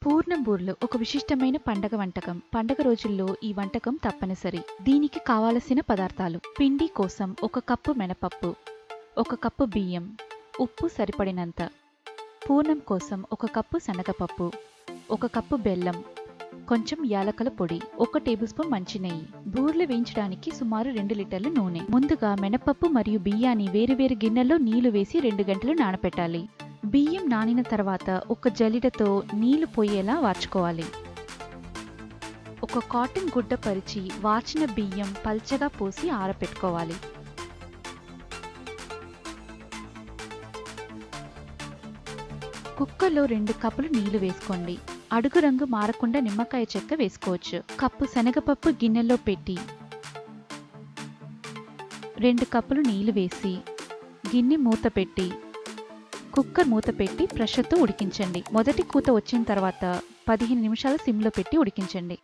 పూర్ణం బూర్లు ఒక విశిష్టమైన పండగ వంటకం. పండగ రోజుల్లో ఈ వంటకం తప్పనిసరి. దీనికి కావలసిన పదార్థాలు: పిండి కోసం 1 కప్పు మినపప్పు, 1 కప్పు బియ్యం, ఉప్పు సరిపడినంత, పూర్ణం కోసం 1 కప్పు శనగపప్పు, 1 కప్పు బెల్లం, కొంచెం యాలకుల పొడి, 1 టేబుల్ స్పూన్ మంచినెయ్యి. బూర్లు వేయించడానికి సుమారు 2 లీటర్ల నూనె. ముందుగా మినపప్పు మరియు బియ్యాన్ని వేరువేరు గిన్నెల్లో నీళ్లు వేసి 2 గంటలు నానపెట్టాలి. బియ్యం నానిన తర్వాత ఒక జలిడతో నీళ్లు పోయేలా వార్చుకోవాలి. ఒక కాటన్ గుడ్డ పరిచి వార్చిన బియ్యం పల్చగా పోసి ఆరపెట్టుకోవాలి. కుక్కర్లో 2 కప్పులు నీళ్లు వేసుకోండి. అడుగు రంగు మారకుండా నిమ్మకాయ చెక్క వేసుకోవచ్చు. కప్పు శనగపప్పు గిన్నెలో పెట్టి 2 కప్పులు నీళ్లు వేసి గిన్నె మూత పెట్టి కుక్కర్ మూత పెట్టి ప్రెషర్తో ఉడికించండి. మొదటి కూత వచ్చిన తర్వాత 15 నిమిషాలు సిమ్లో పెట్టి ఉడికించండి.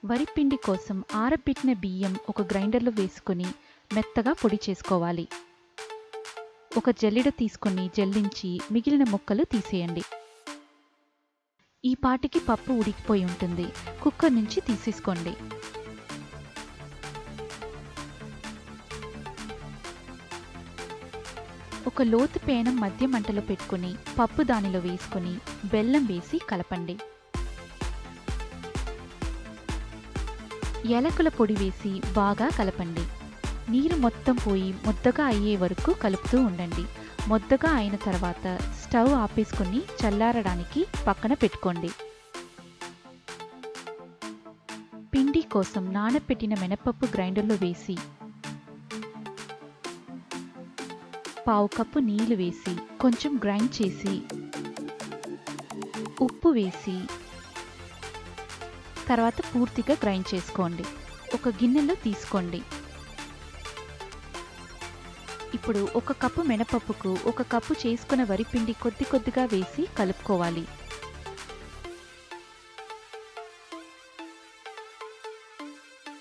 వరి పిండి కోసం ఆరబెట్టిన బియ్యం ఒక గ్రైండర్లో వేసుకుని మెత్తగా పొడి చేసుకోవాలి. ఒక జల్లెడ తీసుకొని జల్లించి మిగిలిన ముక్కలు తీసేయండి. ఈ పాటికి పప్పు ఉడికిపోయి ఉంటుంది. కుక్కర్ నుంచి తీసేసుకోండి. ఒక లోతు పేనం మధ్య మంటలో పెట్టుకుని పప్పు దానిలో వేసుకుని బెల్లం వేసి కలపండి. యాలకుల పొడి వేసి బాగా కలపండి. నీరు మొత్తం పోయి ముద్దగా అయ్యే వరకు కలుపుతూ ఉండండి. ముద్దగా అయిన తర్వాత స్టవ్ ఆపేసుకుని చల్లారడానికి పక్కన పెట్టుకోండి. పిండి కోసం నానబెట్టిన మినపప్పు గ్రైండర్లో వేసి 1/2 కప్పు నీళ్లు వేసి కొంచెం గ్రైండ్ చేసి ఉప్పు వేసి తర్వాత పూర్తిగా గ్రైండ్ చేసుకోండి. ఒక గిన్నెలో తీసుకోండి. ఇప్పుడు 1 కప్పు మినపప్పుకు 1 కప్పు చేసుకున్న వరిపిండి కొద్ది కొద్దిగా వేసి కలుపుకోవాలి.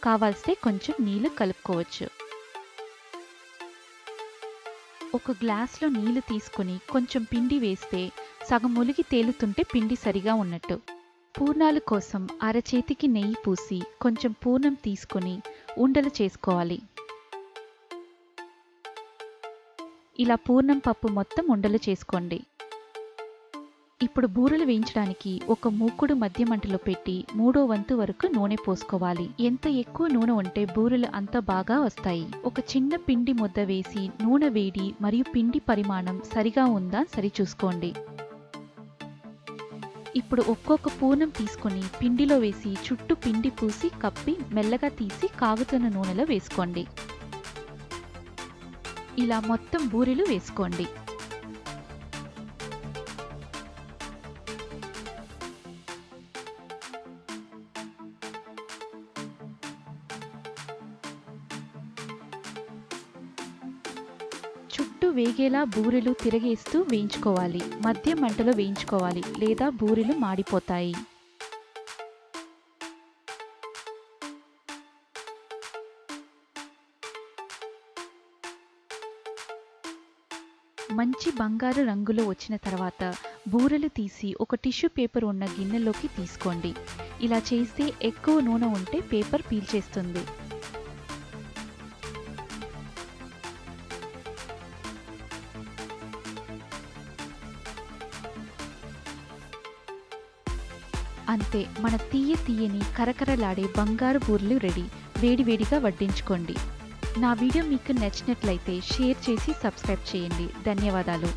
కావాల్స్తే కొంచెం నీళ్లు కలుపుకోవచ్చు. ఒక గ్లాస్లో నీళ్లు తీసుకుని కొంచెం పిండి వేస్తే సగం ములిగి తేలుతుంటే పిండి సరిగా ఉన్నట్టు. పూర్ణాల కోసం అరచేతికి నెయ్యి పూసి కొంచెం పూర్ణం తీసుకుని ఉండలు చేసుకోవాలి. ఇలా పూర్ణం పప్పు మొత్తం ఉండలు చేసుకోండి. ఇప్పుడు బూరెలు వేయించడానికి ఒక మూకుడు మధ్య మంటలో పెట్టి 3వ వంతు వరకు నూనె పోసుకోవాలి. ఎంత ఎక్కువ నూనె ఉంటే బూరెలు అంత బాగా వస్తాయి. ఒక చిన్న పిండి ముద్ద వేసి నూనె వేడి మరియు పిండి పరిమాణం సరిగా ఉందా సరిచూసుకోండి. ఇప్పుడు ఒక్కొక్క పూర్ణం తీసుకొని పిండిలో వేసి చుట్టూ పిండి పూసి కప్పి మెల్లగా తీసి కాగుతున్న నూనెలో వేసుకోండి. ఇలా మొత్తం బూరెలు వేసుకోండి. చుట్టూ వేగేలా బూరెలు తిరగేస్తూ వేయించుకోవాలి. మధ్య మంటలో వేయించుకోవాలి లేదా బూరెలు మాడిపోతాయి. మంచి బంగారు రంగులో వచ్చిన తర్వాత బూరెలు తీసి ఒక టిష్యూ పేపర్ ఉన్న గిన్నెలోకి తీసుకోండి. ఇలా చేస్తే ఎక్కువ నూనె ఉంటే పేపర్ పీల్చేస్తుంది. అంతే, మన తీయని కరకరలాడే బంగారు బూరెలు రెడీ. వేడివేడిగా వడ్డించుకోండి. నా వీడియో మీకు నచ్చినట్లయితే షేర్ చేసి సబ్స్క్రైబ్ చేయండి. ధన్యవాదాలు.